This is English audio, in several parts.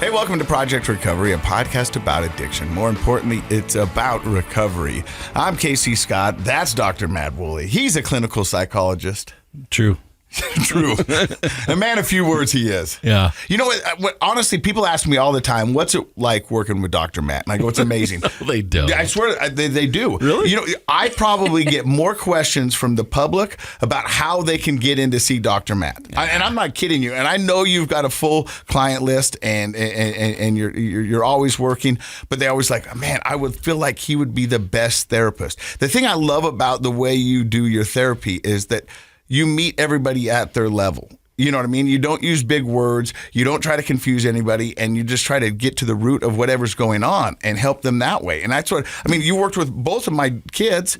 Hey, welcome to Project Recovery, a podcast about addiction. More importantly, it's about recovery. I'm Casey Scott. That's Dr. Matt Woolley. He's a clinical psychologist. True. True. A man of few words he is. Yeah. You know what? Honestly, people ask me all the time, what's it like working with Dr. Matt? And I go, it's amazing. They don't. I swear they do. Really? You know, I probably get more questions from the public about how they can get in to see Dr. Matt. And I'm not kidding you. And I know you've got a full client list and you're always working, but they always like, man, I would feel like he would be the best therapist. The thing I love about the way you do your therapy is that you meet everybody at their level. You know what I mean? You don't use big words. You don't try to confuse anybody, and you just try to get to the root of whatever's going on and help them that way. And that's what, I mean, you worked with both of my kids.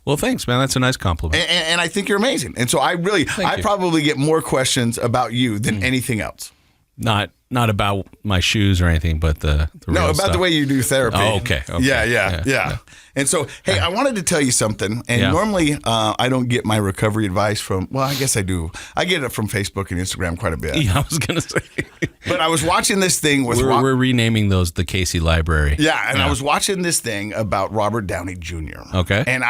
Well, thanks, man. That's a nice compliment. And I think you're amazing. And so I probably get more questions about you than anything else. Not about my shoes or anything, but the real about stuff. the way you do therapy. Oh, okay. Yeah. And so, hey, I wanted to tell you something. And normally I don't get my recovery advice from, well, I guess I do. I get it from Facebook and Instagram quite a bit. Yeah, I was going to say. But I was watching this thing with... We're renaming those the Casey Library. Yeah, and I was watching this thing about Robert Downey Jr. Okay. And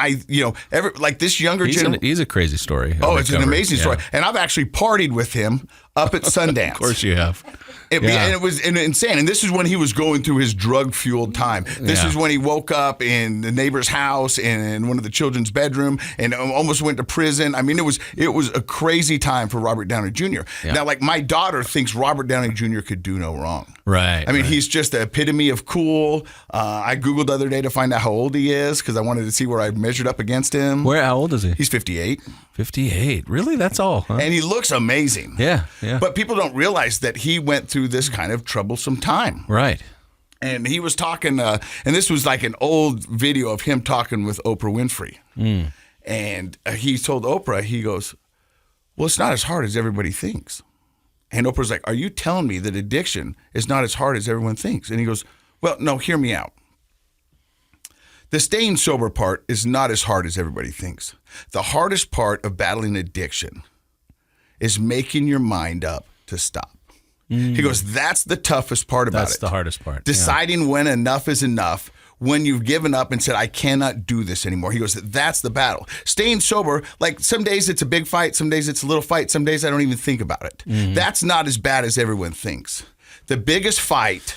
this younger generation... He's a crazy story. It's an amazing story. And I've actually partied with him up at Sundance. Of course you have. And it was insane. And this is when he was going through his drug-fueled time. This is when he woke up in the neighbor's house in one of the children's bedroom and almost went to prison. I mean, it was a crazy time for Robert Downey Jr. Yeah. Now, like, my daughter thinks Robert Downey Jr. could do no wrong. Right. I mean, he's just the epitome of cool. I Googled the other day to find out how old he is because I wanted to see where I measured up against him. How old is he? He's 58. 58. Really? That's all, huh? And he looks amazing. Yeah. But people don't realize that he went through this kind of troublesome time. Right. And he was talking, and this was like an old video of him talking with Oprah Winfrey. Mm. And he told Oprah, he goes, well, it's not as hard as everybody thinks. And Oprah's like, are you telling me that addiction is not as hard as everyone thinks? And he goes, well, no, hear me out. The staying sober part is not as hard as everybody thinks. The hardest part of battling addiction is making your mind up to stop. Mm. He goes, that's the toughest part about it. That's the hardest part. Deciding when enough is enough, when you've given up and said, I cannot do this anymore. He goes, that's the battle. Staying sober, like some days it's a big fight, some days it's a little fight, some days I don't even think about it. Mm-hmm. That's not as bad as everyone thinks. The biggest fight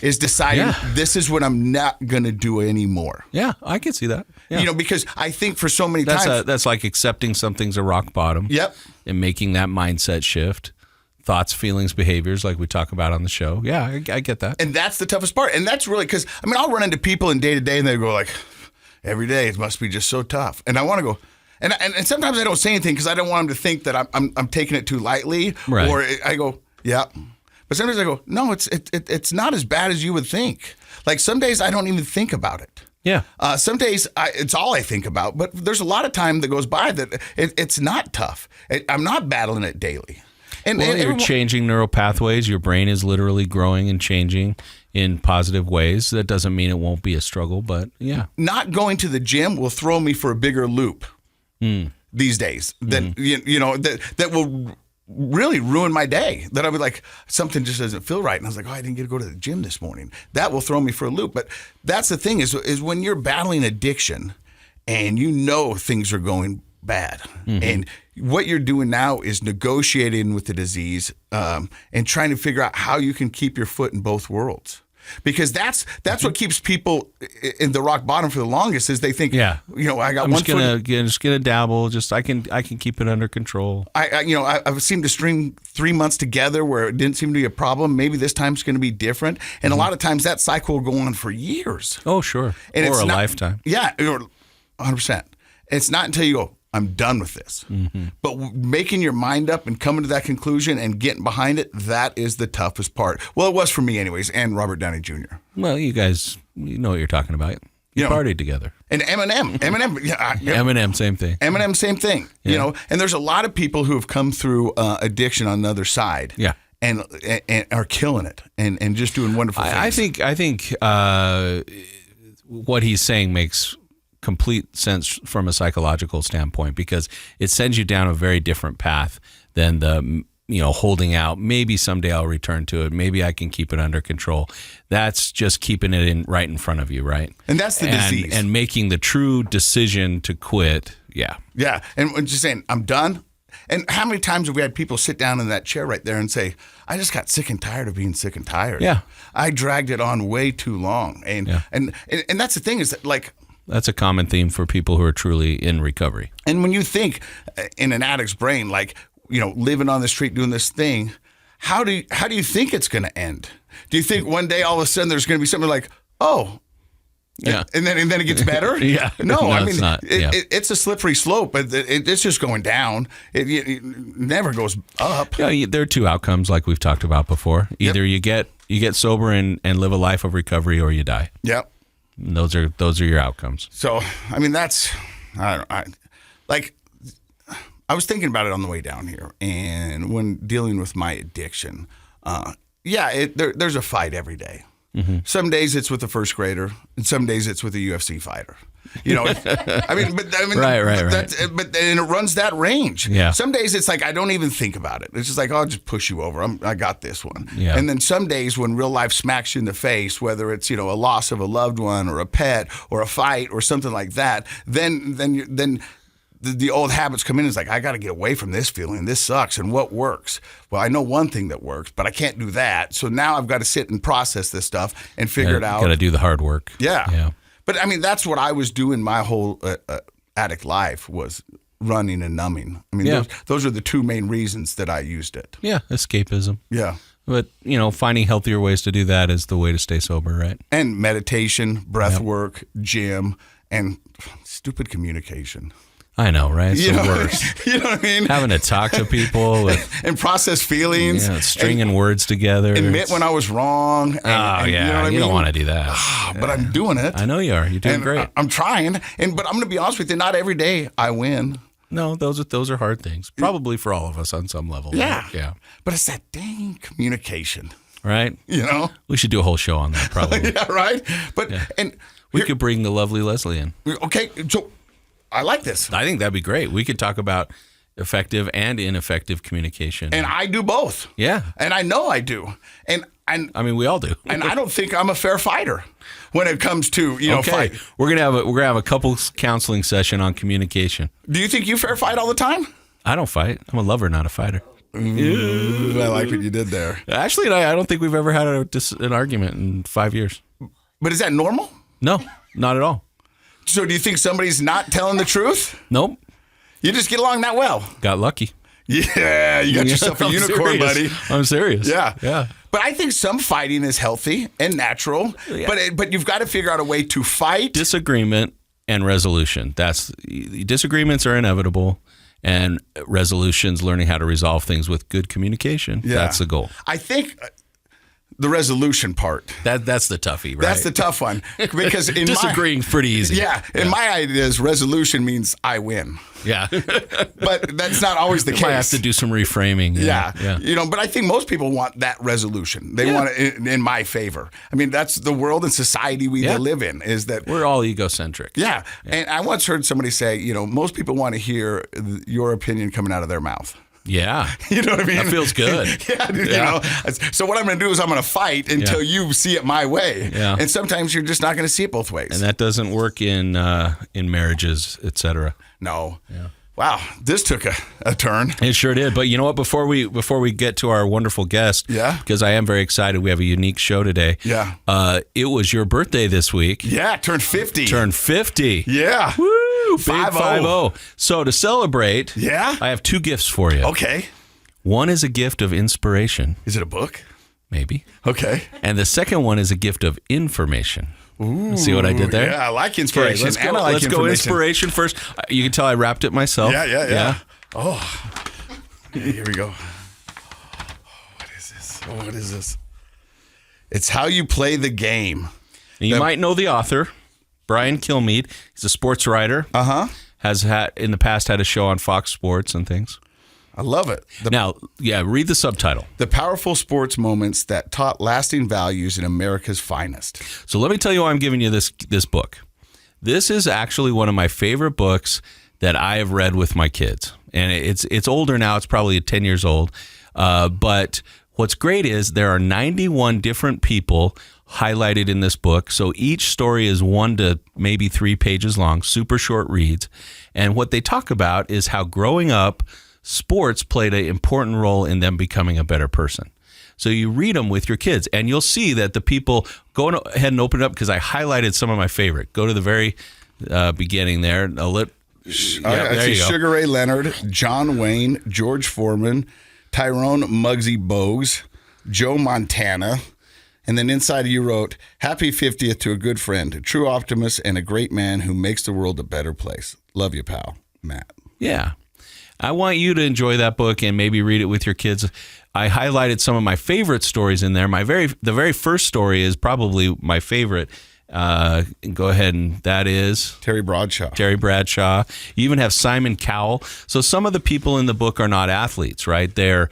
is deciding this is what I'm not going to do anymore. Yeah, I can see that. Yeah. You know, because I think for so many times. That's like accepting something's a rock bottom. Yep. And making that mindset shift. Thoughts, feelings, behaviors, like we talk about on the show. Yeah, I get that. And that's the toughest part. And that's really because, I mean, I'll run into people in day to day and they go like, every day it must be just so tough. And I want to go, and sometimes I don't say anything because I don't want them to think that I'm taking it too lightly. Right. Or I go, yeah. But sometimes I go, no, it's not as bad as you would think. Like some days I don't even think about it. Yeah. Some days it's all I think about. But there's a lot of time that goes by that it's not tough. I'm not battling it daily. And you're changing neural pathways. Your brain is literally growing and changing in positive ways. That doesn't mean it won't be a struggle, but yeah. Not going to the gym will throw me for a bigger loop these days. That will really ruin my day. That I would like, something just doesn't feel right. And I was like, I didn't get to go to the gym this morning. That will throw me for a loop. But that's the thing is when you're battling addiction and you know things are going bad. Mm-hmm. And what you're doing now is negotiating with the disease and trying to figure out how you can keep your foot in both worlds. Because that's what keeps people in the rock bottom for the longest is they think, I got one foot. I'm just gonna dabble. I can keep it under control. I've seemed to string 3 months together where it didn't seem to be a problem. Maybe this time's going to be different. And a lot of times that cycle will go on for years. Oh, sure. And or a lifetime. Yeah, 100%. It's not until you go, I'm done with this. Mm-hmm. But making your mind up and coming to that conclusion and getting behind it, that is the toughest part. Well, it was for me anyways, and Robert Downey Jr. Well, you guys, you know what you're talking about. You partied together. And Eminem, Eminem, same thing. Eminem, same thing. Yeah. And there's a lot of people who have come through addiction on the other side. Yeah. And are killing it and just doing wonderful things. I think what he's saying makes complete sense from a psychological standpoint because it sends you down a very different path than the holding out. Maybe someday I'll return to it. Maybe I can keep it under control. That's just keeping it right in front of you, right? And that's the disease. And making the true decision to quit. Yeah. Yeah. And just saying, I'm done. And how many times have we had people sit down in that chair right there and say, I just got sick and tired of being sick and tired. Yeah. I dragged it on way too long. And that's the thing is that, like, that's a common theme for people who are truly in recovery. And when you think in an addict's brain, like, living on the street doing this thing, how do you think it's going to end? Do you think one day all of a sudden there's going to be something like, oh, yeah, and then it gets better? Yeah. No, I mean, it's not. It's a slippery slope, but it's just going down. It never goes up. Yeah, there are two outcomes, like we've talked about before. Either you get sober and live a life of recovery, or you die. Yep. And those are your outcomes. So, I mean, that's I was thinking about it on the way down here, and when dealing with my addiction, there's a fight every day. Mm-hmm. Some days it's with a first grader, and some days it's with a UFC fighter. Right. But and it runs that range. Yeah. Some days it's like I don't even think about it. It's just like, I'll just push you over. I got this one. Yeah. And then some days when real life smacks you in the face, whether it's a loss of a loved one or a pet or a fight or something like that, then the old habits come in. It's like, I got to get away from this feeling. This sucks. And what works? Well, I know one thing that works, but I can't do that. So now I've got to sit and process this stuff and figure it out. Got to do the hard work. Yeah. But I mean, that's what I was doing my whole addict life, was running and numbing. I mean, those are the two main reasons that I used it. Yeah, escapism. Yeah. But, finding healthier ways to do that is the way to stay sober, right? And meditation, breath work, gym, and stupid communication. I know, right? It's the worst. You know what I mean? Having to talk to people and process feelings. Yeah, stringing words together. Admit when I was wrong. You don't want to do that. But I'm doing it. I know you are. You're doing great. I'm trying. But I'm going to be honest with you, not every day I win. No, those are hard things. Probably for all of us on some level. Yeah. Yeah. But it's that dang communication. Right? We should do a whole show on that, probably. Yeah, right? But and we could bring the lovely Leslie in. Okay, so I like this. I think that'd be great. We could talk about effective and ineffective communication. And I do both. Yeah. And I know I do. And I mean, we all do. And I don't think I'm a fair fighter when it comes to, fight. We're gonna have a couples counseling session on communication. Do you think you fair fight all the time? I don't fight. I'm a lover, not a fighter. Ooh, I like what you did there. Actually, I don't think we've ever had an argument in 5 years. But is that normal? No, not at all. So do you think somebody's not telling the truth? Nope. You just get along that well. Got lucky. Yeah, you got yourself a unicorn, buddy. I'm serious. Yeah. But I think some fighting is healthy and natural. Yeah. But you've got to figure out a way to fight. Disagreement and resolution. Disagreements are inevitable, and resolutions, learning how to resolve things with good communication. Yeah. That's the goal. I think the resolution part. That's the toughie, right? That's the tough one. Because disagreeing's pretty easy. Yeah. In my ideas, resolution means I win. Yeah. But that's not always the case. Might have to do some reframing. Yeah. But I think most people want that resolution. They want it in my favor. I mean, that's the world and society we live in, is that we're all egocentric. Yeah. And I once heard somebody say, most people want to hear your opinion coming out of their mouth. Yeah. You know what I mean? That feels good. So what I'm going to do is I'm going to fight until you see it my way. Yeah. And sometimes you're just not going to see it both ways. And that doesn't work in marriages, etc. No. Yeah. Wow, this took a turn. It sure did. But you know what? Before we get to our wonderful guest, because I am very excited, we have a unique show today. Yeah. It was your birthday this week. Yeah, turned 50. Turned 50. Yeah. Woo! Big 5-0. So to celebrate, I have two gifts for you. Okay. One is a gift of inspiration. Is it a book? Maybe. Okay. And the second one is a gift of information. Ooh, see what I did there? Yeah, I like inspiration. Okay, let's go inspiration first. You can tell I wrapped it myself. Yeah. Oh, here we go. What is this? It's How You Play the Game. And you might know the author, Brian Kilmeade. He's a sports writer. Has in the past had a show on Fox Sports and things. I love it. Read the subtitle. The Powerful Sports Moments That Taught Lasting Values in America's Finest. So let me tell you why I'm giving you this book. This is actually one of my favorite books that I have read with my kids. And it's older now. It's probably 10 years old. But what's great is there are 91 different people highlighted in this book. So each story is 1 to maybe 3 pages long, super short reads. And what they talk about is how growing up, sports played an important role in them becoming a better person. So you read them with your kids, and you'll see that the people, go ahead and open it up because I highlighted some of my favorite. Go to the very beginning there. I see Sugar Ray Leonard, John Wayne, George Foreman, Tyrone Muggsy Bogues, Joe Montana. And then inside you wrote, happy 50th to a good friend, a true optimist, and a great man who makes the world a better place. Love you, pal. Matt. Yeah. I want you to enjoy that book and maybe read it with your kids. I highlighted some of my favorite stories in there. The very first story is probably my favorite. Go ahead, and that is Terry Bradshaw. You even have Simon Cowell. So some of the people in the book are not athletes, right? They're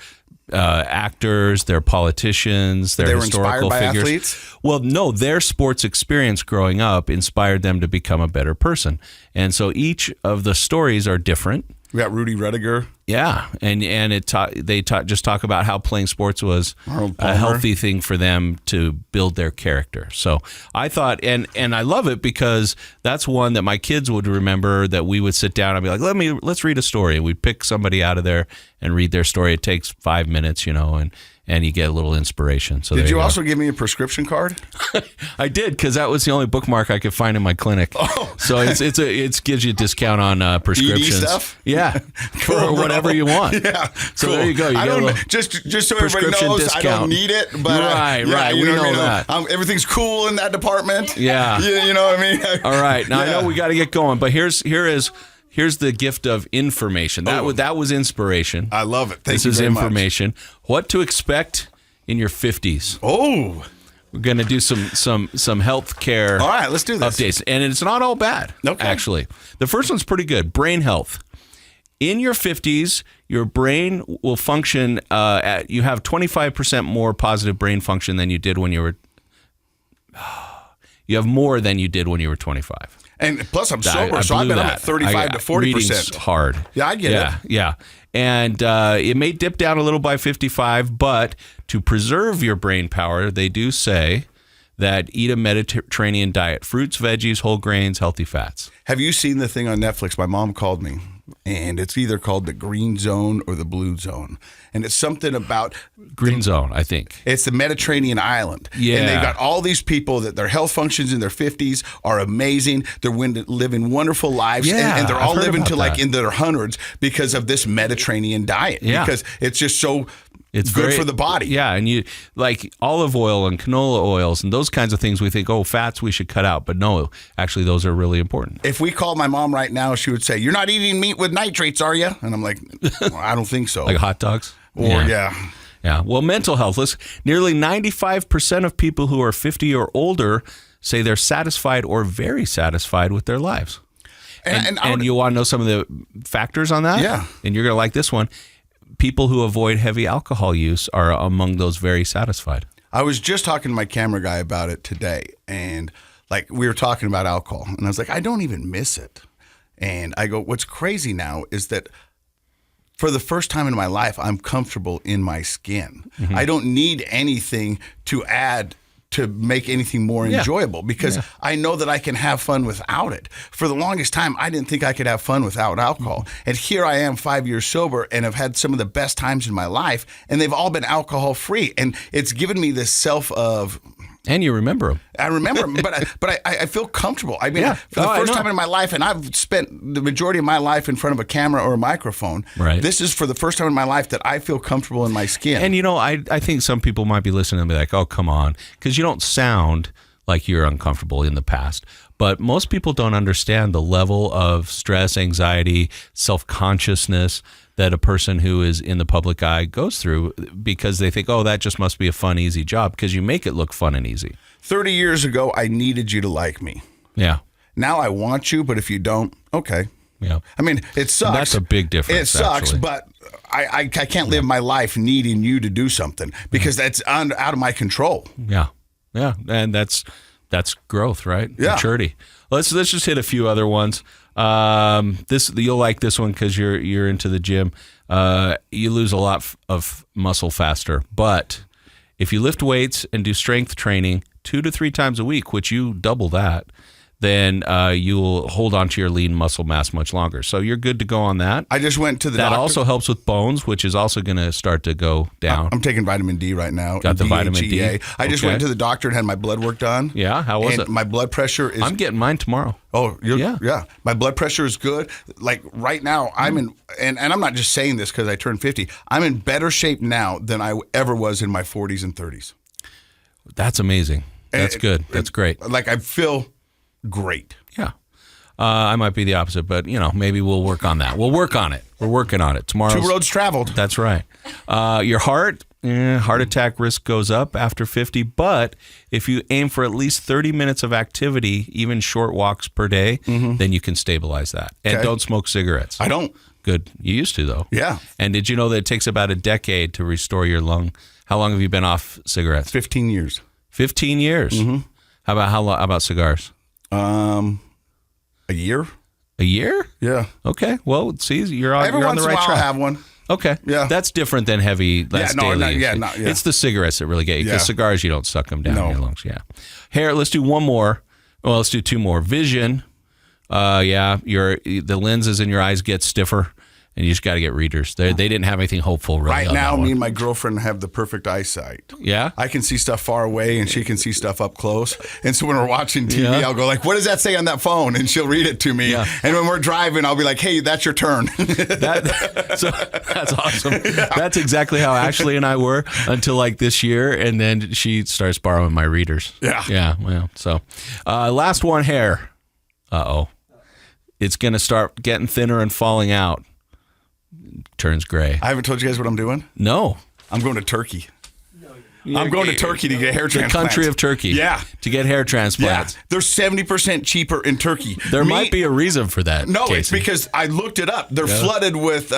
actors, they're politicians, they're historical figures. Athletes? Well, no, their sports experience growing up inspired them to become a better person. And so each of the stories are different. We got Rudy Rudiger. Yeah, and they just talk about how playing sports was a healthy thing for them to build their character. So I thought, and I love it because that's one that my kids would remember, that we would sit down and be like, let's read a story. And we'd pick somebody out of there and read their story. It takes 5 minutes, and you get a little inspiration. So did you also give me a prescription card? I did, because that was the only bookmark I could find in my clinic. Oh. So it gives you a discount on prescriptions. ED stuff? Yeah, for whatever you want. Yeah, so cool. There you go. You just so everybody knows, discount. I don't need it, but right. We know that. Everything's cool in that department. Yeah, you know what I mean. All right, now I know we got to get going, but here's the gift of information. That was inspiration. I love it. This is information. What to expect in your 50s. Oh. We're going to do some health care. All right, let's do this. Updates. And it's not all bad, actually. The first one's pretty good. Brain health. In your 50s, your brain will function you have 25% more positive brain function than you did when you were you have more than you did when you were 25. And plus, I'm sober, so I've been at 35 to 40%. Reading's hard. Yeah, I get it. Yeah. And it may dip down a little by 55, but to preserve your brain power, they do say that eat a Mediterranean diet. Fruits, veggies, whole grains, healthy fats. Have you seen the thing on Netflix? My mom called me, and it's either called the Green Zone or the Blue Zone. And it's something about... Green Zone, I think. It's the Mediterranean island. Yeah. And they've got all these people that their health functions in their 50s are amazing. They're living wonderful lives. Yeah, and they're all living to that. in their hundreds because of this Mediterranean diet. Yeah. Because it's just so... It's good for the body. Yeah, and you like olive oil and canola oils and those kinds of things. We think, fats we should cut out, but no, actually, those are really important. If we called my mom right now, she would say, "You're not eating meat with nitrates, are you?" And I'm like, well, "I don't think so." Like hot dogs, Yeah. Well, mental health. Nearly 95% of people who are 50 or older say they're satisfied or very satisfied with their lives. And you want to know some of the factors on that? Yeah. And you're going to like this one. People who avoid heavy alcohol use are among those very satisfied. I was just talking to my camera guy about it today, and we were talking about alcohol, and I was like, I don't even miss it. And I go, what's crazy now is that for the first time in my life, I'm comfortable in my skin. Mm-hmm. I don't need anything to add to make anything more enjoyable because I know that I can have fun without it. For the longest time, I didn't think I could have fun without alcohol. Mm-hmm. And here I am 5 years sober and have had some of the best times in my life, and they've all been alcohol free. And it's given me this self of... And you remember them. I remember them, but I feel comfortable. I mean, for the first time in my life, and I've spent the majority of my life in front of a camera or a microphone. Right. This is for the first time in my life that I feel comfortable in my skin. And, I think some people might be listening and be like, oh, come on, because you don't sound like you're uncomfortable in the past. But most people don't understand the level of stress, anxiety, self-consciousness that a person who is in the public eye goes through because they think, that just must be a fun, easy job because you make it look fun and easy. 30 years ago, I needed you to like me. Yeah. Now I want you, but if you don't, okay. Yeah. I mean, it sucks. That's a big difference. It sucks, actually. But I can't live my life needing you to do something because that's out of my control. Yeah. Yeah. And that's growth, right? Yeah. Maturity. Let's just hit a few other ones. You'll like this one because you're into the gym. you lose a lot of muscle faster. But if you lift weights and do strength training 2 to 3 times a week, which you double that, then you'll hold on to your lean muscle mass much longer. So you're good to go on that. I just went to the doctor. That also helps with bones, which is also going to start to go down. I'm taking vitamin D right now. Got the vitamin D. I just went to the doctor and had my blood work done. Yeah, how was it? My blood pressure is... I'm getting mine tomorrow. Oh, yeah. My blood pressure is good. Like right now, I'm in, and I'm not just saying this because I turned 50. I'm in better shape now than I ever was in my 40s and 30s. That's amazing. That's good. That's great. Like I feel great. Yeah. I might be the opposite, but maybe we'll work on that. We'll work on it. We're working on it. Tomorrow. 2 roads traveled. That's right. Your heart attack risk goes up after 50, but if you aim for at least 30 minutes of activity, even short walks per day, then you can stabilize that. And don't smoke cigarettes. I don't. Good. You used to, though. Yeah. And did you know that it takes about a decade to restore your lung? How long have you been off cigarettes? 15 years. 15 years. How about cigars? A year. A year? Yeah. Okay. Well, see, you're on the right track. Every once in a while, I'll have one. Okay. Yeah. That's different than heavy. That's daily. It's the cigarettes that really get you. Because cigars, you don't suck them down in your lungs. Yeah. Hair. Let's do one more. Well, let's do 2 more. Vision. The lenses in your eyes get stiffer. And you just got to get readers. They didn't have anything hopeful really. Right now, me and my girlfriend have the perfect eyesight. Yeah? I can see stuff far away, and she can see stuff up close. And so when we're watching TV, I'll go like, what does that say on that phone? And she'll read it to me. Yeah. And when we're driving, I'll be like, hey, that's your turn. That's awesome. Yeah. That's exactly how Ashley and I were until like this year. And then she starts borrowing my readers. Yeah. Yeah. Well, so last one, hair. Uh-oh. It's going to start getting thinner and falling out. Turns gray. I haven't told you guys what I'm doing. No. I'm going to Turkey. I'm going to Turkey to get hair transplants. The country of Turkey. Yeah. To get hair transplants. Yeah. They're 70% cheaper in Turkey. There might be a reason for that. No, Casey. It's because I looked it up. They're flooded with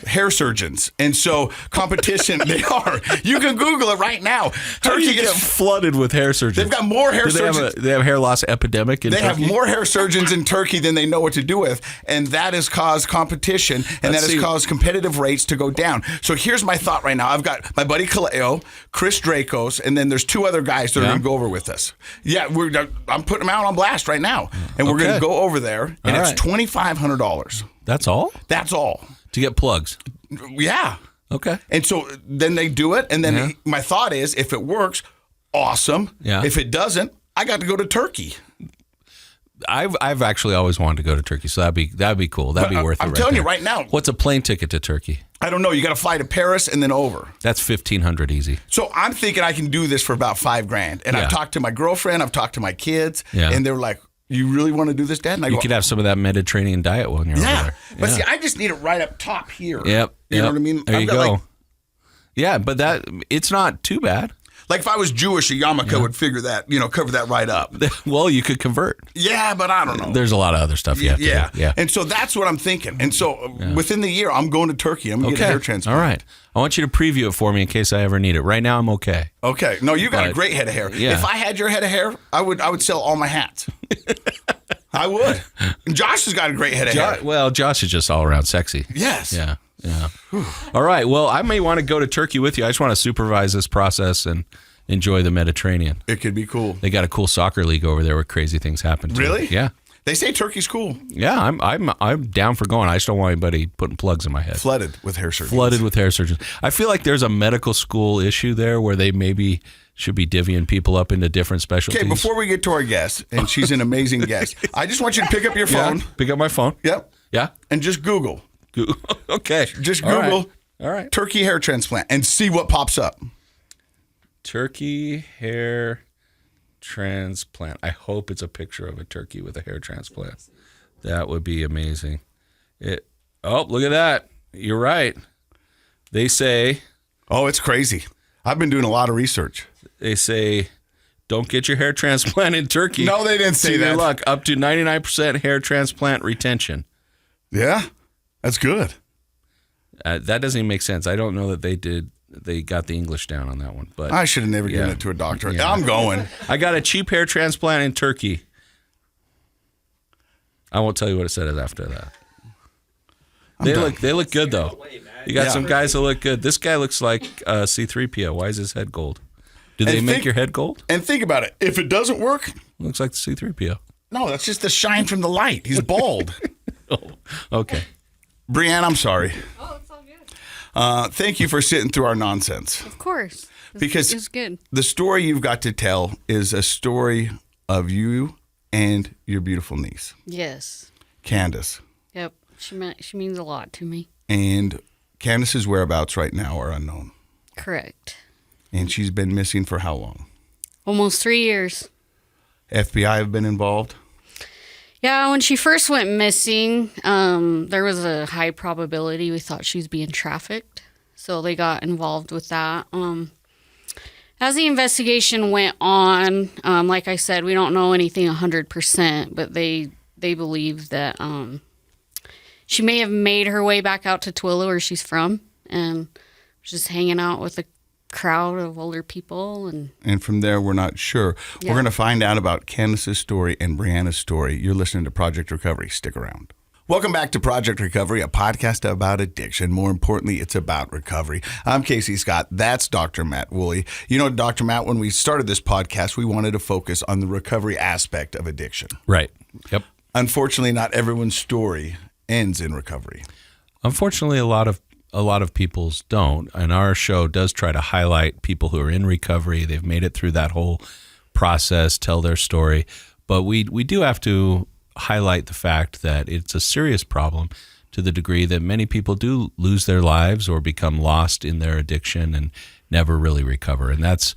hair surgeons. And so competition, they are. You can Google it right now. Turkey gets flooded with hair surgeons. They've got more hair surgeons. They have hair loss epidemic in Turkey? They have more hair surgeons in Turkey than they know what to do with. And that has caused competition. And that has caused competitive rates to go down. So here's my thought right now. I've got my buddy Kaleo, Chris Dracos, and then there's 2 other guys that are going to go over with us. Yeah, I'm putting them out on blast right now. And we're going to go over there, and it's $2,500. That's all? That's all. To get plugs? Yeah. Okay. And so then they do it, and then my thought is, if it works, awesome. Yeah. If it doesn't, I got to go to Turkey. I've actually always wanted to go to Turkey, so that'd be cool. That'd be worth it. I'm telling you right now. What's a plane ticket to Turkey? I don't know. You got to fly to Paris and then over. That's $1,500 easy. So I'm thinking I can do this for about $5,000. And I've talked to my girlfriend, I've talked to my kids, and they're like, "You really want to do this, Dad?" And I you could have some of that Mediterranean diet when you're over there. But see, I just need it right up top here. Yep. You know what I mean? There you go. But it's not too bad. Like if I was Jewish, a yarmulke would figure that, cover that right up. Well, you could convert. Yeah, but I don't know. There's a lot of other stuff you have to do. Yeah. And so that's what I'm thinking. And so within the year, I'm going to Turkey. I'm going to get a hair transplant. All right. I want you to preview it for me in case I ever need it. Right now, I'm okay. Okay. No, you got a great head of hair. Yeah. If I had your head of hair, I would sell all my hats. I would. And Josh has got a great head of hair. Well, Josh is just all around sexy. Yes. Yeah. All right. Well, I may want to go to Turkey with you. I just want to supervise this process and enjoy the Mediterranean. It could be cool. They got a cool soccer league over there where crazy things happen. Really? Yeah. They say Turkey's cool. Yeah, I'm down for going. I just don't want anybody putting plugs in my head. Flooded with hair surgeons. Flooded with hair surgeons. I feel like there's a medical school issue there where they maybe should be divvying people up into different specialties. Okay, before we get to our guest, and she's an amazing guest, I just want you to pick up your phone. Yeah, pick up my phone. Yep. Yeah. And just Google. Okay. Just Google All right. Turkey hair transplant and see what pops up. Turkey hair transplant. I hope it's a picture of a turkey with a hair transplant. That would be amazing. Look at that. You're right. They say... Oh, it's crazy. I've been doing a lot of research. They say, don't get your hair transplant in Turkey. No, they didn't say that. Your luck. Up to 99% hair transplant retention. Yeah, that's good. That doesn't even make sense. I don't know that they got the English down on that one. But I should have never given it to a doctor. Yeah. I'm going. I got a cheap hair transplant in Turkey. I won't tell you what it said after that. They look good though. You got Yeah. some guys that look good. This guy looks like C-3PO. Why is his head gold? Do they make your head gold? And think about it. If it doesn't work, Looks like the C-3PO. no, that's just the shine from the light. He's bald. Oh, okay. Breann, I'm sorry. Oh, it's all good. Thank you for sitting through our nonsense. Of course. Because it's good. the story you've got to tell is a story of you and your beautiful niece, Yes. Kandis. Yep. She means a lot to me. And Kandis's whereabouts right now are unknown. Correct. And she's been missing for how long? Almost 3 years. FBI have been involved? Yeah, when she first went missing, there was a high probability we thought she was being trafficked. So they got involved with that. As the investigation went on, like I said, we don't know anything 100%, but they believe that she may have made her way back out to Twilla, where she's from, and was just hanging out with a crowd of older people. And from there, we're not sure. Yeah. We're going to find out about Kandis's story and Breanna's story. You're listening to Project Recovery. Stick around. Welcome back to Project Recovery, a podcast about addiction. More importantly, it's about recovery. I'm Casey Scott. That's Dr. Matt Woolley. You know, Dr. Matt, when we started this podcast, we wanted to focus on the recovery aspect of addiction. Right. Yep. Unfortunately, not everyone's story ends in recovery. Unfortunately, a lot of people's don't, and our show does try to highlight people who are in recovery. They've made it through that whole process, tell their story, but we do have to highlight the fact that it's a serious problem to the degree that many people do lose their lives or become lost in their addiction and never really recover. And that's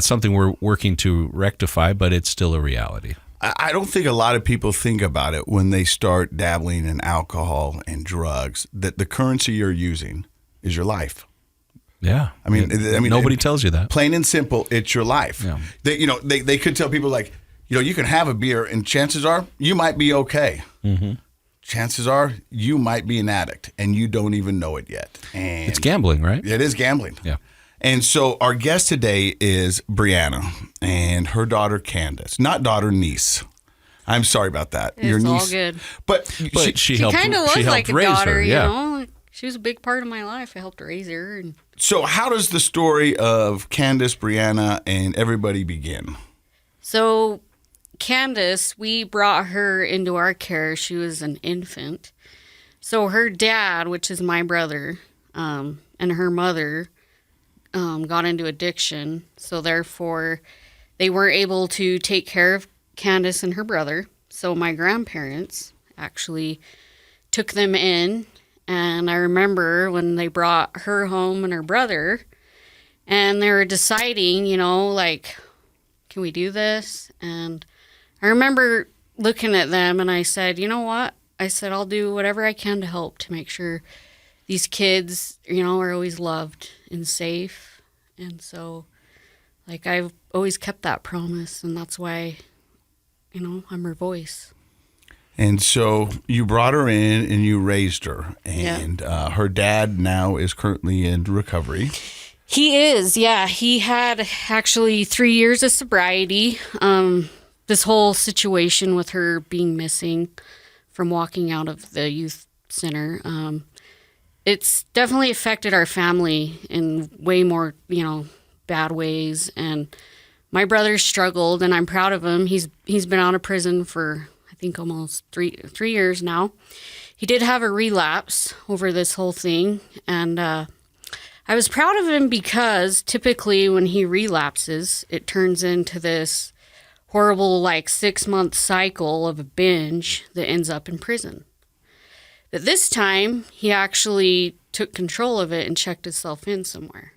something we're working to rectify, but it's still a reality. I don't think a lot of people think about it when they start dabbling in alcohol and drugs, that the currency you're using is your life. Yeah. I mean, nobody tells you that. Plain and simple, it's your life. Yeah. They could tell people like, you can have a beer and chances are you might be okay. Mm-hmm. Chances are you might be an addict and you don't even know it yet. And it's gambling, right? It is gambling. Yeah. And so our guest today is Breanna and her daughter Kandis, not daughter, niece. I'm sorry about that. It's Your niece, all good. But she She helped. kind of was she helped like a raise daughter, her. Yeah. you know? Like, she was a big part of my life. I helped raise her. And so how does the story of Kandis, Breanna, and everybody begin? so Kandis, we brought her into our care. She was an infant. So her dad, which is my brother, and her mother got into addiction. So therefore, they weren't able to take care of Kandis and her brother. So my grandparents actually took them in. And I remember when they brought her home and her brother, and they were deciding, like, can we do this? And I remember looking at them and I said, you know what? I said, I'll do whatever I can to help to make sure these kids, are always loved and safe. And so, like, I've always kept that promise, and that's why, I'm her voice. And so you brought her in and you raised her. And her dad now is currently in recovery. He is, yeah. He had actually 3 years of sobriety. This whole situation with her being missing from walking out of the youth center, it's definitely affected our family in way more, bad ways. And my brother struggled, and I'm proud of him. He's been out of prison for, I think, almost three years now. He did have a relapse over this whole thing, and I was proud of him because typically when he relapses, it turns into this horrible 6-month cycle of a binge that ends up in prison. But this time, he actually took control of it and checked himself in somewhere.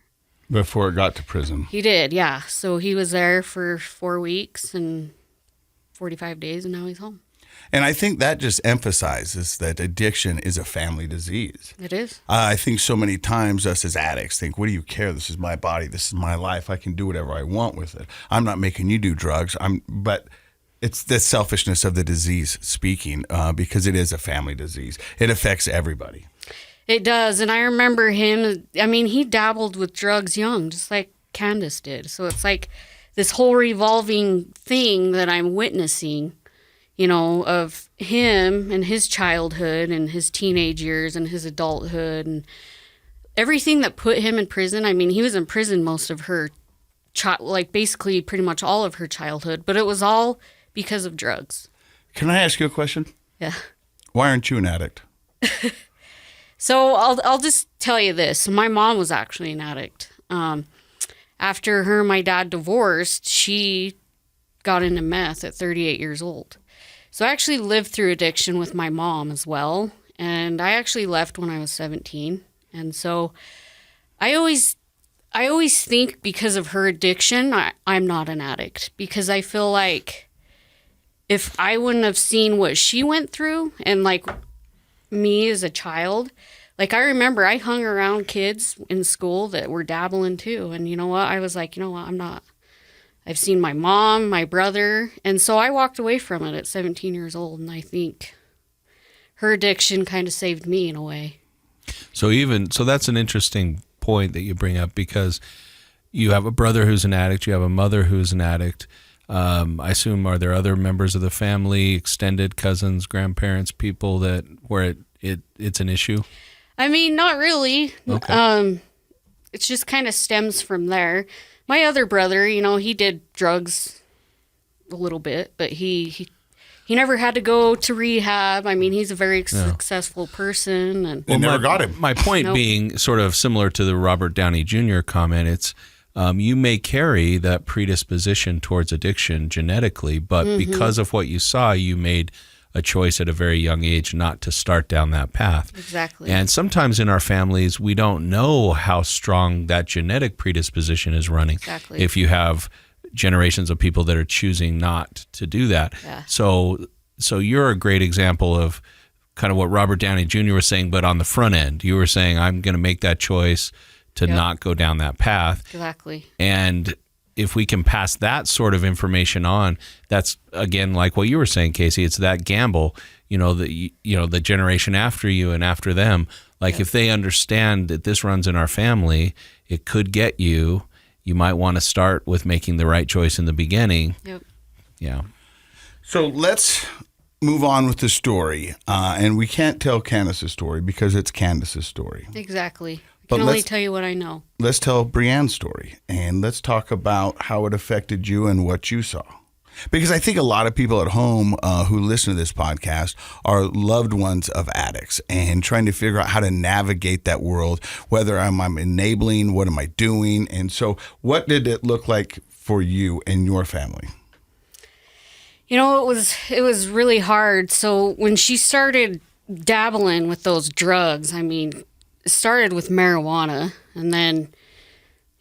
Before it got to prison. He did, yeah. So he was there for 4 weeks and 45 days, and now he's home. And I think that just emphasizes that addiction is a family disease. It is. I think so many times us as addicts think, what do you care? This is my body. This is my life. I can do whatever I want with it. I'm not making you do drugs. But it's the selfishness of the disease speaking, because it is a family disease. It affects everybody. It does. And I remember him, he dabbled with drugs young, just like Kandis did. So it's like this whole revolving thing that I'm witnessing, of him and his childhood and his teenage years and his adulthood. And everything that put him in prison, I mean, he was in prison most of her, like basically pretty much all of her childhood, but it was all because of drugs. Can I ask you a question? Yeah. Why aren't you an addict? So I'll just tell you this. My mom was actually an addict. After her and my dad divorced, she got into meth at 38 years old. So I actually lived through addiction with my mom as well. And I actually left when I was 17. And so I always think because of her addiction, I'm not an addict. Because I feel like if I wouldn't have seen what she went through and like me as a child, like I remember I hung around kids in school that were dabbling too. And you know what? I was like, you know what? I'm not. I've seen my mom, my brother. And so I walked away from it at 17 years old. And I think her addiction kind of saved me in a way. So that's an interesting point that you bring up, because you have a brother who's an addict, you have a mother who's an addict. I assume, are there other members of the family, extended cousins, grandparents, people that where it's an issue? I mean, not really. Okay. It just kind of stems from there. My other brother, you know, he did drugs a little bit, but he never had to go to rehab. I mean, he's a very successful person, and They never got him. My point being sort of similar to the Robert Downey Jr. comment. It's you may carry that predisposition towards addiction genetically, but because of what you saw, you made a choice at a very young age not to start down that path. Exactly. And sometimes in our families, we don't know how strong that genetic predisposition is running. Exactly. If you have generations of people that are choosing not to do that. Yeah. So you're a great example of kind of what Robert Downey Jr. was saying, but on the front end. You were saying, I'm going to make that choice to not go down that path. Exactly. And if we can pass that sort of information on, that's again like what you were saying, Casey. It's that gamble, the generation after you and after them. Like if they understand that this runs in our family, it could get you. You might want to start with making the right choice in the beginning. Yep. Yeah. So let's move on with the story. And we can't tell Kandis's story because it's Kandis's story. Exactly. I But can only let's- tell you what I know. Let's tell Breann's story, and let's talk about how it affected you and what you saw. Because I think a lot of people at home who listen to this podcast are loved ones of addicts and trying to figure out how to navigate that world, whether I'm enabling, what am I doing? And so what did it look like for you and your family? You know, it was really hard. So when she started dabbling with those drugs, I mean, it started with marijuana, and then,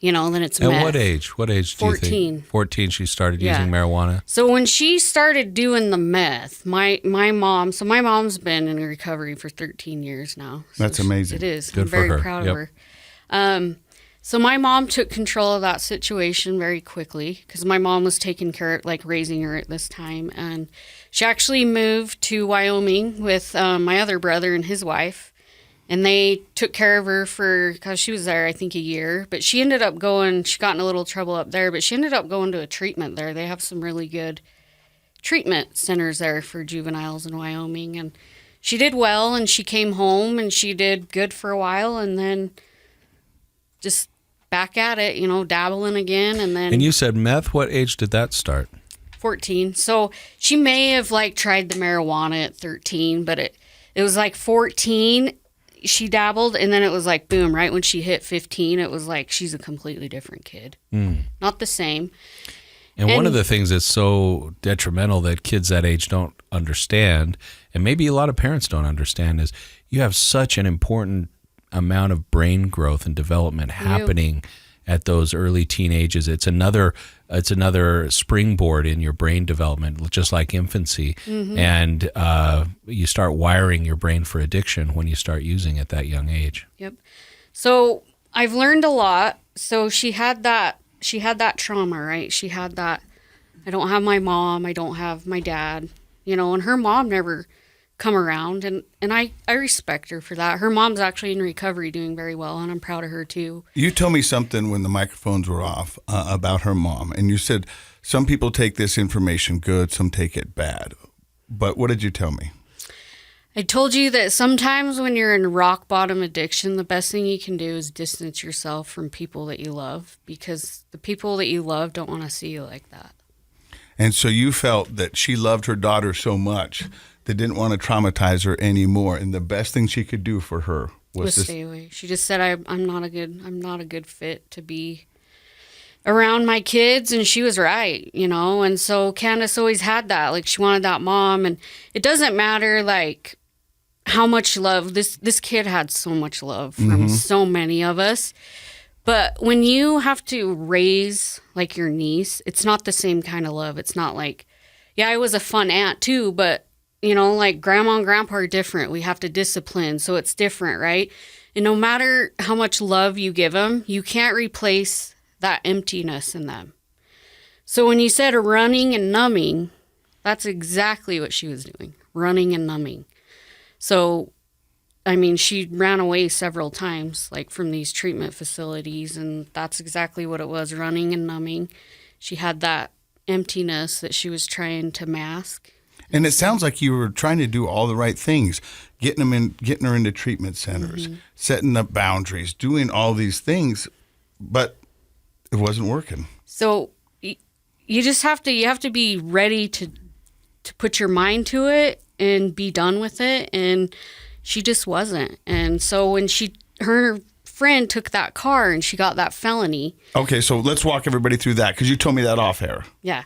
then it's At meth. what age? What age do you 14. think? 14, she started Yeah. using marijuana. So when she started doing the meth, my mom's been in recovery for 13 years now. So That's amazing. It is. Good I'm for very her. proud Yep. of her. So my mom took control of that situation very quickly because my mom was taking care of, like, raising her at this time. And she actually moved to Wyoming with my other brother and his wife. And they took care of her because she was there, I think, a year. But she ended up she got in a little trouble up there, but she ended up going to a treatment there. They have some really good treatment centers there for juveniles in Wyoming. And she did well, and she came home, and she did good for a while, and then just back at it, dabbling again. And then And you said meth. What age did that start? 14. So she may have, like, tried the marijuana at 13, but it was like 14. She dabbled, and then it was like, boom, right when she hit 15, it was like she's a completely different kid. Not the same. And one of the things that's so detrimental that kids that age don't understand, and maybe a lot of parents don't understand, is you have such an important amount of brain growth and development happening at those early teen ages. It's another springboard in your brain development, just like infancy. And you start wiring your brain for addiction when you start using at that young age. Yep. So I've learned a lot. So she had that trauma, right? She had that, I don't have my mom, I don't have my dad, and her mom never come around, and I respect her for that. Her mom's actually in recovery doing very well, and I'm proud of her too. You told me something when the microphones were off about her mom, and you said some people take this information good, some take it bad. But what did you tell me? I told you that sometimes when you're in rock bottom addiction, the best thing you can do is distance yourself from people that you love, because the people that you love don't want to see you like that. And so you felt that she loved her daughter so much that didn't want to traumatize her anymore, and the best thing she could do for her was to stay away. She just said, I'm not a good fit to be around my kids, and she was right, you know. And so Kandis always had that, like, she wanted that mom, and it doesn't matter like how much love this kid had. So much love from so many of us, but when you have to raise like your niece, it's not the same kind of love. It's not like, yeah, I was a fun aunt too, but you know, like grandma and grandpa are different. We have to discipline, so it's different, right? And no matter how much love you give them, you can't replace that emptiness in them. So when you said running and numbing, that's exactly what she was doing, running and numbing. So, I mean, she ran away several times, like from these treatment facilities, and that's exactly what it was, running and numbing. She had that emptiness that she was trying to mask. And it sounds like you were trying to do all the right things, getting her into treatment centers, setting up boundaries, doing all these things, but it wasn't working. So you just have to be ready to put your mind to it and be done with it. And she just wasn't. And so when her friend took that car and she got that felony. Okay, so let's walk everybody through that, because you told me that off air. Yeah.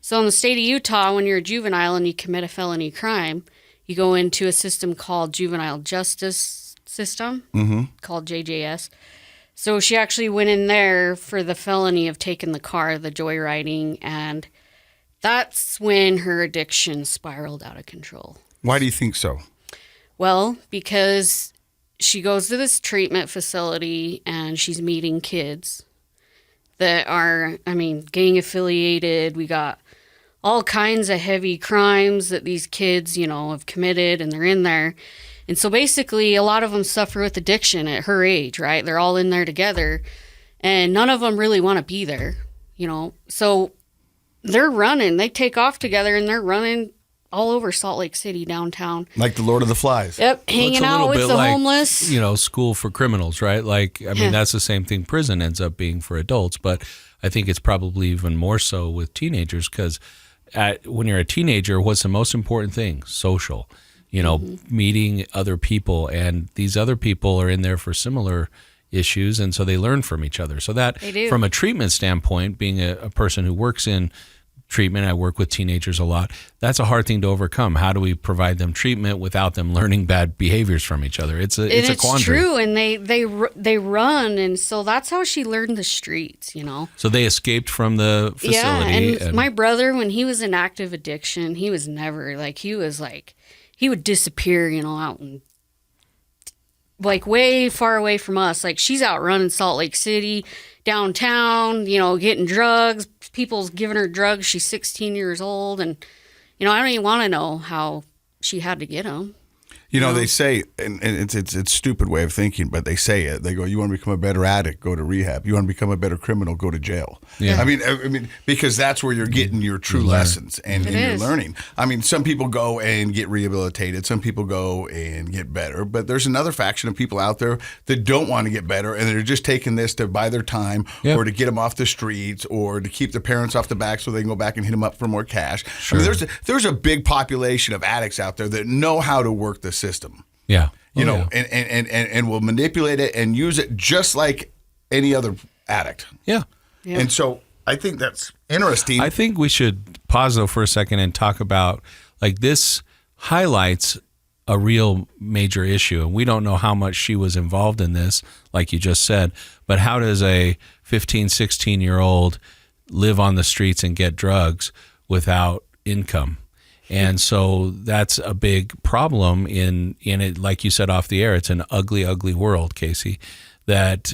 So in the state of Utah, when you're a juvenile and you commit a felony crime, you go into a system called Juvenile Justice System, called JJS. So she actually went in there for the felony of taking the car, the joyriding, and that's when her addiction spiraled out of control. Why do you think so? Well, because she goes to this treatment facility and she's meeting kids that are, I mean, gang affiliated. We got all kinds of heavy crimes that these kids, you know, have committed, and they're in there. And so basically a lot of them suffer with addiction at her age, right? They're all in there together, and none of them really want to be there, you know. So they're running. They take off together and they're running all over Salt Lake City downtown. Like the Lord of the Flies. Yep, hanging out with the homeless. You know, school for criminals, right? Like, I mean, that's the same thing prison ends up being for adults, but I think it's probably even more so with teenagers, because when you're a teenager, what's the most important thing? Social. You know, meeting other people, and these other people are in there for similar issues, and so they learn from each other. So that, from a treatment standpoint, being a person who works in treatment, I work with teenagers a lot, that's a hard thing to overcome. How do we provide them treatment without them learning bad behaviors from each other? It's a quandary. It's true, and they run, and so that's how she learned the streets, you know. So they escaped from the facility. Yeah, and my brother, when he was in active addiction, he was never, like, he would disappear, you know, out and like way far away from us. Like, she's out running Salt Lake City, downtown, you know, getting drugs. People's giving her drugs. She's 16 years old. And, you know, I don't even want to know how she had to get them. You know, they say, and it's a stupid way of thinking, but they say it. They go, you want to become a better addict, go to rehab. You want to become a better criminal, go to jail. Yeah. I mean, because that's where you're getting your true lessons and you're learning. I mean, some people go and get rehabilitated. Some people go and get better. But there's another faction of people out there that don't want to get better, and they're just taking this to buy their time or to get them off the streets or to keep their parents off the back so they can go back and hit them up for more cash. Sure. I mean, there's a big population of addicts out there that know how to work the system. Yeah. You know, and will manipulate it and use it just like any other addict. Yeah. And so I think that's interesting. I think we should pause though for a second and talk about, like, this highlights a real major issue. And we don't know how much she was involved in this, like you just said, but how does a 15, 16-year-old live on the streets and get drugs without income? And so that's a big problem in it. Like you said off the air, it's an ugly, ugly world, Casey, that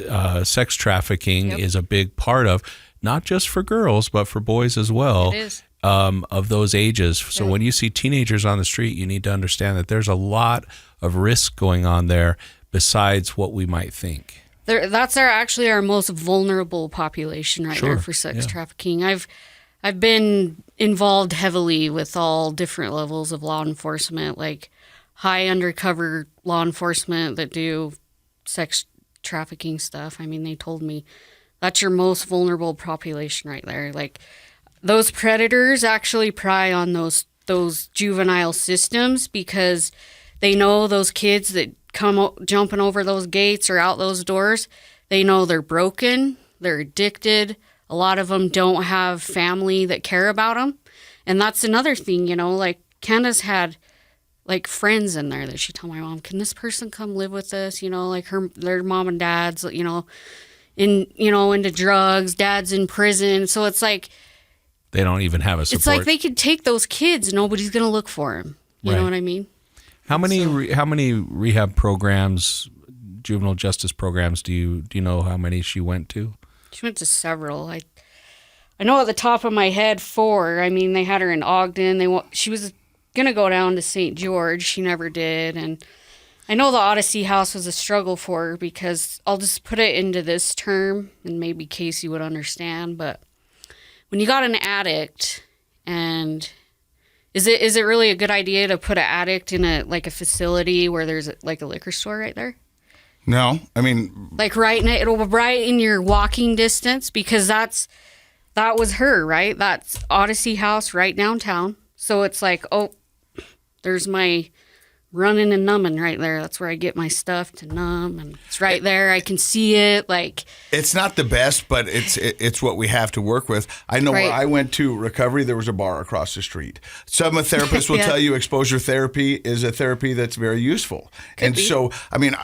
sex trafficking is a big part of, not just for girls, but for boys as well, of those ages. So when you see teenagers on the street, you need to understand that there's a lot of risk going on there besides what we might think. That's actually our most vulnerable population right there for sex trafficking. I've been involved heavily with all different levels of law enforcement. Like, high undercover law enforcement that do sex trafficking stuff. I mean, they told me that's your most vulnerable population right there. Like, those predators actually pry on those juvenile systems because they know those kids that come jumping over those gates or out those doors, they know they're broken, they're addicted. A lot of them don't have family that care about them. And that's another thing, like Kandis had like friends in there that she told my mom, can this person come live with us? Like their mom and dad's, into drugs, dad's in prison. So it's like, they don't even have a support. It's like they could take those kids. Nobody's going to look for them. You know what I mean? How many rehab programs, juvenile justice programs, do you know how many she went to? She went to several. I know at the top of my head 4. I mean, they had her in Ogden. She was going to go down to St. George. She never did. And I know the Odyssey House was a struggle for her because I'll just put it into this term, and maybe Casey would understand, but when you got an addict, and is it really a good idea to put an addict in a facility where there's like a liquor store right there? No, I mean, like right in your walking distance, because that was her, right? That's Odyssey House right downtown. So it's like, oh, there's my running and numbing right there. That's where I get my stuff to numb, and it's right there. I can see it. Like, it's not the best, but it's what we have to work with. I know where I went to recovery, there was a bar across the street. Some therapists will tell you exposure therapy is a therapy that's very useful. So, I mean,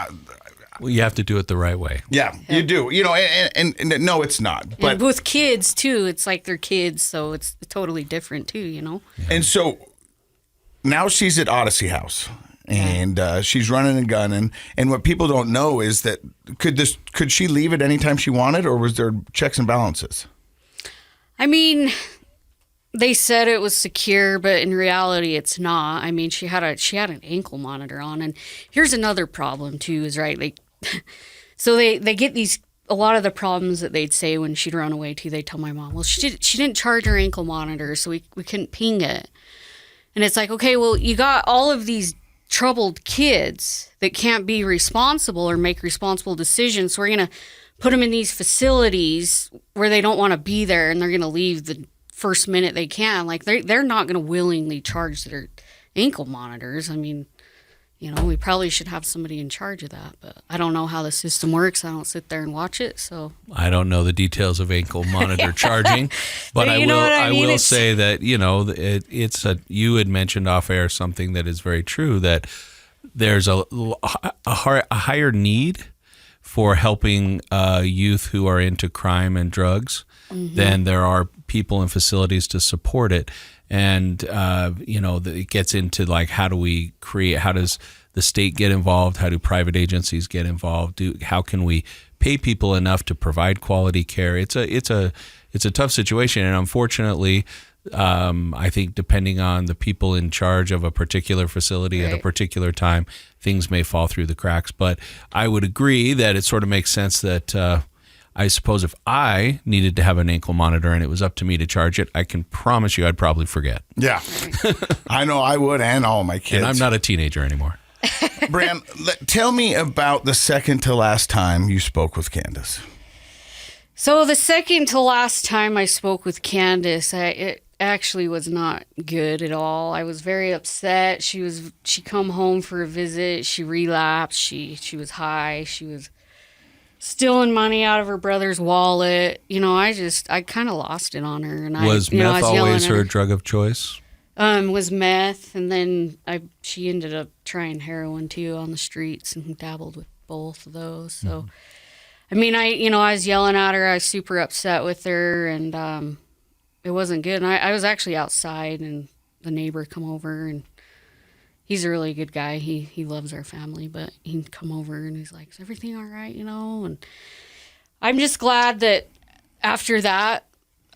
well, you have to do it the right way. Yeah, you do. And no, it's not. But and with kids too, it's like they're kids, so it's totally different too. Yeah. And so now she's at Odyssey House. And she's running and gunning. And what people don't know is that could she leave at any time she wanted, or was there checks and balances? I mean, they said it was secure, but in reality, it's not. I mean, she had an ankle monitor on, and here's another problem too. Is right, so they get a lot of the problems that they'd say when she'd run away too. They tell my mom, well, she didn't charge her ankle monitor, so we couldn't ping it. And it's like, okay, well, you got all of these troubled kids that can't be responsible or make responsible decisions. So we're going to put them in these facilities where they don't want to be there, and they're going to leave the first minute they can. Like, they're not going to willingly charge their ankle monitors. I mean, we probably should have somebody in charge of that, but I don't know how the system works. I don't sit there and watch it, so I don't know the details of ankle monitor charging, but I will say that you had mentioned off air something that is very true, that there's a higher need for helping youth who are into crime and drugs than there are people in facilities to support it. And, it gets into like, how does the state get involved? How do private agencies get involved? How can we pay people enough to provide quality care? It's a tough situation. And unfortunately, I think depending on the people in charge of a particular facility at a particular time, things may fall through the cracks. But I would agree that it sort of makes sense that, I suppose if I needed to have an ankle monitor and it was up to me to charge it, I can promise you I'd probably forget. Yeah. I know I would, and all my kids. And I'm not a teenager anymore. Breann, tell me about the second to last time you spoke with Kandis. So the second to last time I spoke with Kandis, it actually was not good at all. I was very upset. She come home for a visit. She relapsed. She was high. She was stealing money out of her brother's wallet. I kind of lost it on her. And was meth always her drug of choice? Was meth, and then she ended up trying heroin too on the streets and dabbled with both of those. So, I mean, I was yelling at her. I was super upset with her, and it wasn't good. And I was actually outside, and the neighbor come over, and he's a really good guy. He loves our family, but he'd come over and he's like, is everything all right, And I'm just glad that after that,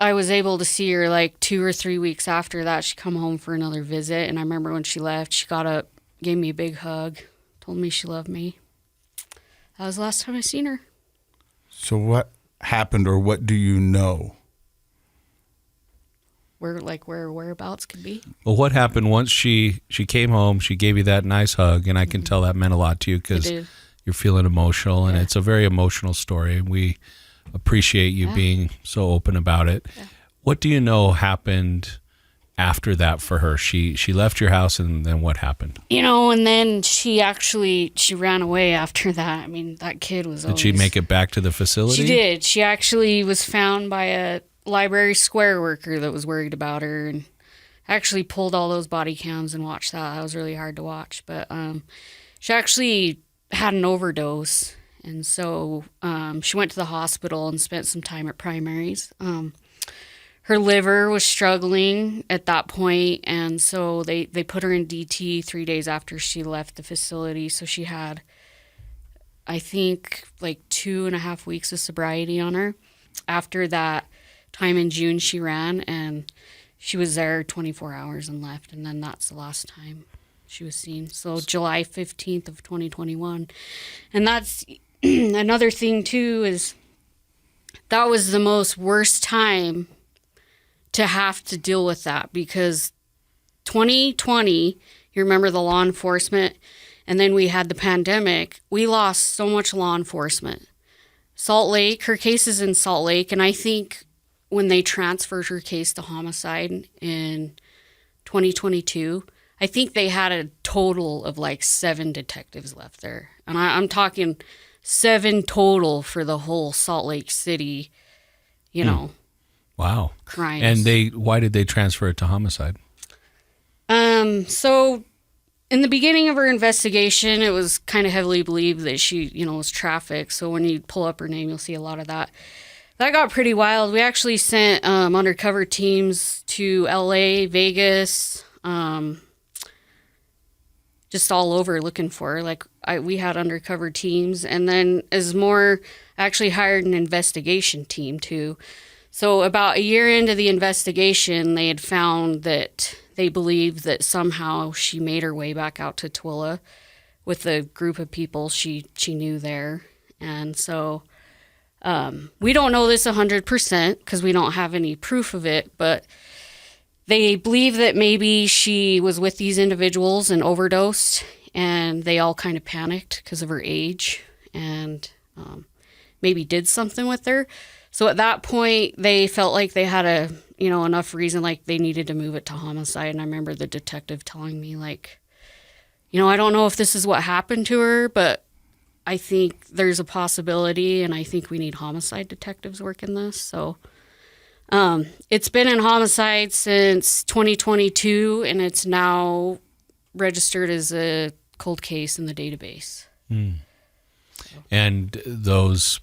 I was able to see her like 2 or 3 weeks after that. She come home for another visit. And I remember when she left, she got up, gave me a big hug, told me she loved me. That was the last time I seen her. So what happened, or what do you know? whereabouts could be. Well, what happened once she came home? She gave you that nice hug, and I can tell that meant a lot to you because you're feeling emotional, and it's a very emotional story. We appreciate you being so open about it. Yeah. What do you know happened after that for her? She left your house, and then what happened? And then she ran away after that. I mean, that kid was Did she make it back to the facility? She did. She actually was found by a library square worker that was worried about her, and actually pulled all those body cams and watched that. That was really hard to watch. But she actually had an overdose, and so she went to the hospital and spent some time at primaries. Her liver was struggling at that point, and so they put her in DT 3 days after she left the facility. So she had, I think, like 2.5 weeks of sobriety on her. After that time in June, she ran, and she was there 24 hours and left, and then that's the last time she was seen. So July 15th of 2021. And that's another thing, too, is that was the most worst time to have to deal with that, because 2020, you remember the law enforcement, and then we had the pandemic. We lost so much law enforcement. Salt Lake, her case is in Salt Lake, and I think when they transferred her case to homicide in 2022, I think they had a total of like 7 detectives left there. And I'm talking 7 total for the whole Salt Lake City, Wow. crimes. And why did they transfer it to homicide? So in the beginning of her investigation, it was kind of heavily believed that she, was trafficked. So when you pull up her name, you'll see a lot of that. That got pretty wild. We actually sent undercover teams to LA, Vegas, just all over looking for her. We had undercover teams, and then actually hired an investigation team too. So about a year into the investigation, they had found that they believed that somehow she made her way back out to Tooele with a group of people she knew there. And so we don't know this 100% because we don't have any proof of it, but they believe that maybe she was with these individuals and overdosed, and they all kind of panicked because of her age and maybe did something with her. So at that point, they felt like they had enough reason, like they needed to move it to homicide. And I remember the detective telling me, I don't know if this is what happened to her, but I think there's a possibility, and I think we need homicide detectives working this. So it's been in homicide since 2022, and it's now registered as a cold case in the database. Mm. And those...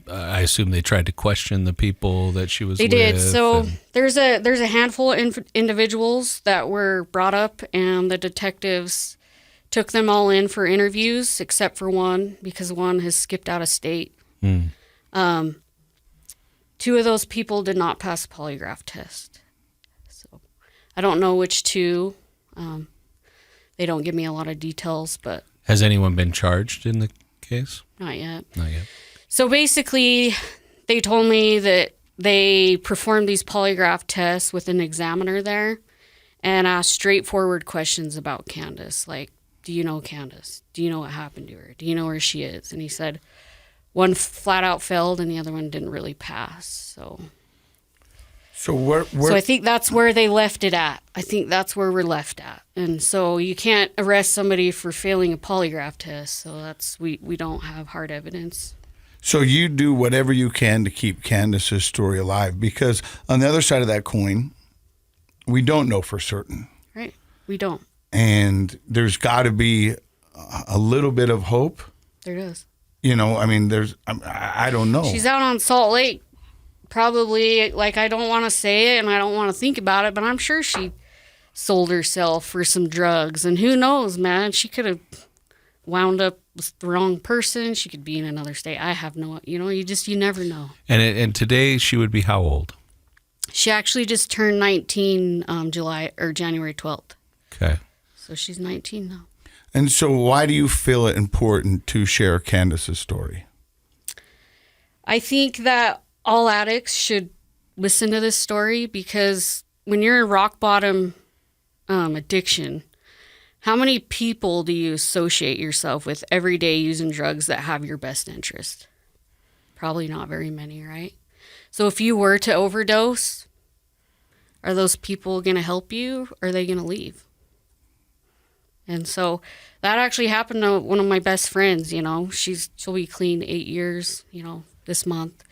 I assume they tried to question the people that she was with. They did. So there's a handful of individuals that were brought up, and the detectives took them all in for interviews, except for one, because one has skipped out of state. Mm. 2 of those people did not pass the polygraph test. So I don't know which 2. They don't give me a lot of details, but... Has anyone been charged in the case? Not yet. Not yet. So basically, they told me that they performed these polygraph tests with an examiner there and asked straightforward questions about Kandis, like, do you know Kandis? Do you know what happened to her? Do you know where she is? And he said one flat out failed and the other one didn't really pass. So where I think that's where they left it at. I think that's where we're left at. And so you can't arrest somebody for failing a polygraph test. So we don't have hard evidence. So you do whatever you can to keep Kandis's story alive, because on the other side of that coin, we don't know for certain. Right. We don't. And there's got to be a little bit of hope. There does. I don't know. She's out on Salt Lake, probably, I don't want to say it and I don't want to think about it, but I'm sure she sold herself for some drugs. And who knows, man? She could have wound up with the wrong person. She could be in another state. I have no, you never know. And today she would be how old? She actually just turned 19 January 12th. Okay. So she's 19 now. And so why do you feel it important to share Kandis's story? I think that all addicts should listen to this story because when you're in rock bottom addiction, how many people do you associate yourself with every day using drugs that have your best interest? Probably not very many, right? So if you were to overdose, are those people going to help you, or are they going to leave? And so that actually happened to one of my best friends, you know. She'll be clean 8 years, you know, this month.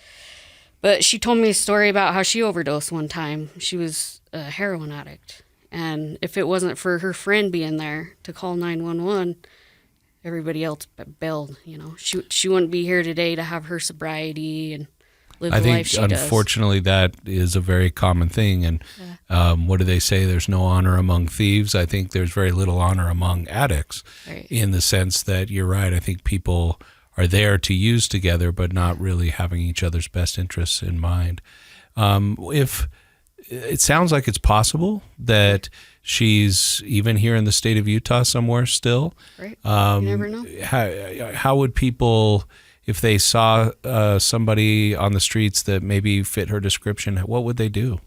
But she told me a story about how she overdosed one time. She was a heroin addict. And if it wasn't for her friend being there to call 911, everybody else bailed, you know. She wouldn't be here today to have her sobriety and live the life she does. I think, unfortunately, that is a very common thing. And what do they say? There's no honor among thieves. I think there's very little honor among addicts, right, in the sense that you're right. I think people are there to use together, but not really having each other's best interests in mind. If it sounds like it's possible that she's even here in the state of Utah somewhere still. Right. You never know. How would people, if they saw somebody on the streets that maybe fit her description, what would they do?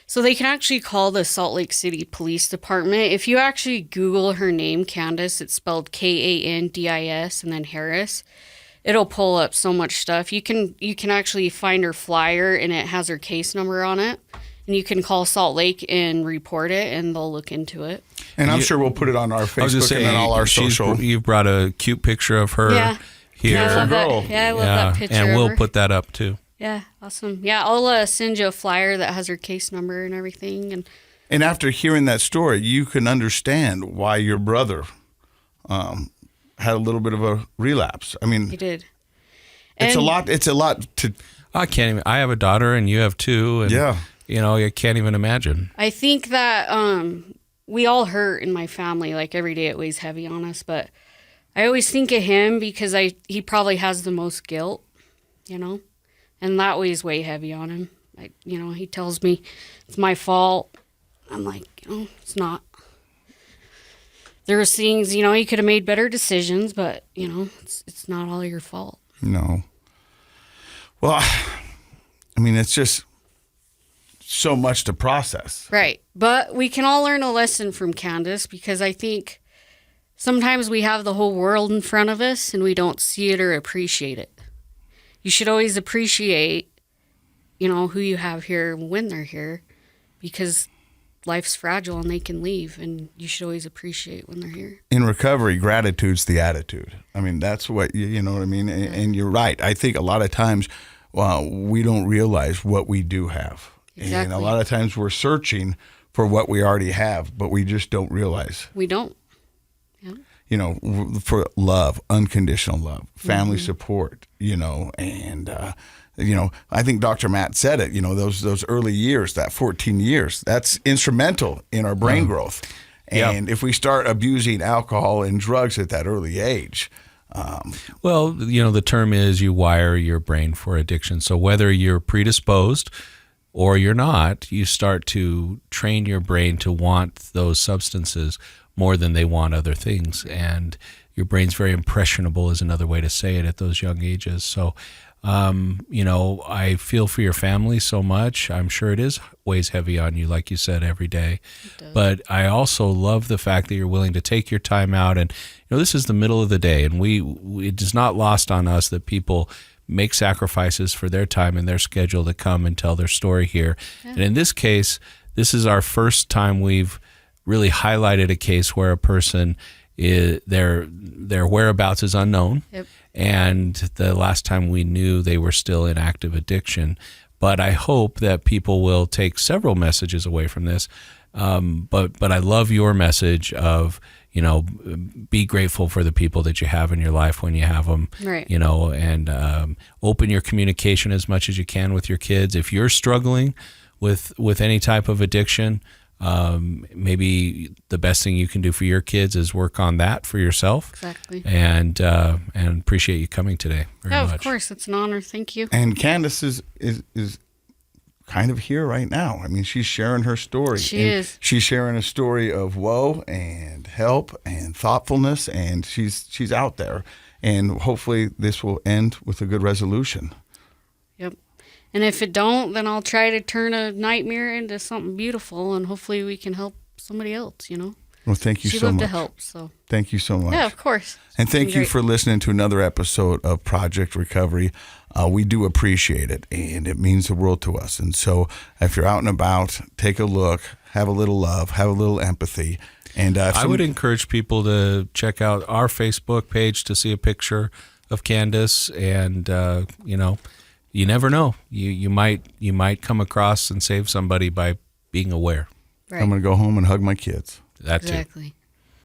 So they can actually call the Salt Lake City Police Department. If you actually Google her name, Kandis, it's spelled Kandis and then Harris. It'll pull up so much stuff. You can actually find her flyer, and it has her case number on it. And you can call Salt Lake and report it, and they'll look into it. And I'm sure we'll put it on our Facebook and all our social. You've brought a cute picture of her here. Yeah, I love that picture. And we'll put that up too. Yeah, awesome. Yeah, I'll send you a flyer that has her case number and everything. And after hearing that story, you can understand why your brother had a little bit of a relapse. I mean, he did. It's a lot to. I can't even. I have a daughter, and you have two. And, you know, I can't even imagine. I think that we all hurt in my family. Like every day, it weighs heavy on us. But I always think of him because he probably has the most guilt, you know, and that weighs way heavy on him. Like, you know, he tells me it's my fault. I'm like, it's not. There was things, you know, you could have made better decisions, but, you know, it's not all your fault. No. Well, I mean, it's just so much to process. Right. But we can all learn a lesson from Kandis, because I think sometimes we have the whole world in front of us and we don't see it or appreciate it. You should always appreciate, you know, who you have here when they're here, because life's fragile and they can leave, and you should always appreciate when they're here. In recovery, gratitude's the attitude. I mean, that's what, you know what I mean? And you're right. I think a lot of times we don't realize what we do have. Exactly. And a lot of times we're searching for what we already have, but we just don't realize. We don't. Yeah. You know, for love, unconditional love, family support, you know, and you know, I think Dr. Matt said it, you know, those early years, that 14 years, that's instrumental in our brain growth. And if we start abusing alcohol and drugs at that early age. Well, you know, the term is you wire your brain for addiction. So whether you're predisposed or you're not, you start to train your brain to want those substances more than they want other things. And your brain's very impressionable is another way to say it at those young ages. So, you know, I feel for your family so much. I'm sure it weighs heavy on you, like you said, every day. But I also love the fact that you're willing to take your time out. And, you know, this is the middle of the day, and it is not lost on us that people make sacrifices for their time and their schedule to come and tell their story here. Yeah. And in this case, this is our first time we've really highlighted a case where a person their whereabouts is unknown. Yep. And the last time we knew, they were still in active addiction. But I hope that people will take several messages away from this. But I love your message of, you know, be grateful for the people that you have in your life when you have them, right. You know, and open your communication as much as you can with your kids. If you're struggling with any type of addiction, maybe the best thing you can do for your kids is work on that for yourself. Exactly. And appreciate you coming today very much. Of course. It's an honor. Thank you. And Kandis is kind of here right now. I mean, she's sharing her story. She is. She's sharing a story of woe and help and thoughtfulness, and she's out there. And hopefully this will end with a good resolution. Yep. And if it don't, then I'll try to turn a nightmare into something beautiful, and hopefully we can help somebody else, Well, thank you She'd so love much. to help, so. Thank you so much. Yeah, of course. And thank It's you been for listening to another episode of Project Recovery. We do appreciate it, and it means the world to us. And so if you're out and about, take a look, have a little love, have a little empathy. And I would encourage people to check out our Facebook page to see a picture of Kandis, and you never know. You might come across and save somebody by being aware. Right. I'm going to go home and hug my kids. That too. Exactly.